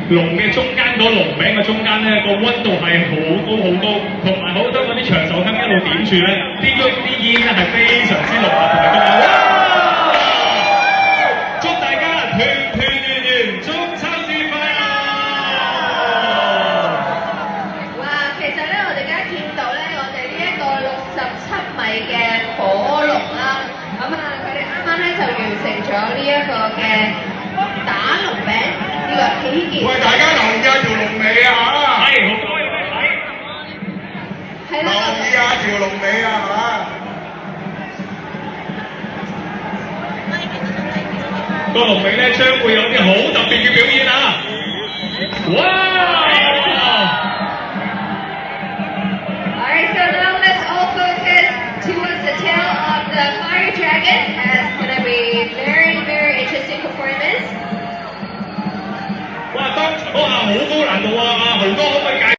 龍嘅中間嗰龍餅嘅中間咧個溫度係好高好高，同埋好多嗰啲長壽香一路點住咧，啲煙咧係非常之濃啊，同埋今日祝大家團團圓圓，中秋節快樂！哇，其實咧我哋而家見到咧，我哋呢一個67米嘅火龍啦，咁啊佢哋啱啱咧就完成咗呢一個嘅打龍餅呢個喜結。喂，大家留意下條龍尾啊嚇！係好多有咩睇？係啦，留意下條龍尾啊嚇！個龍尾咧將會有啲好特別嘅表演啊！哇！ Alright, so now let's all focus towards the tail of the fire dragon. It's gonna be very, very interesting performance. 哇！好高難度啊！豪哥可唔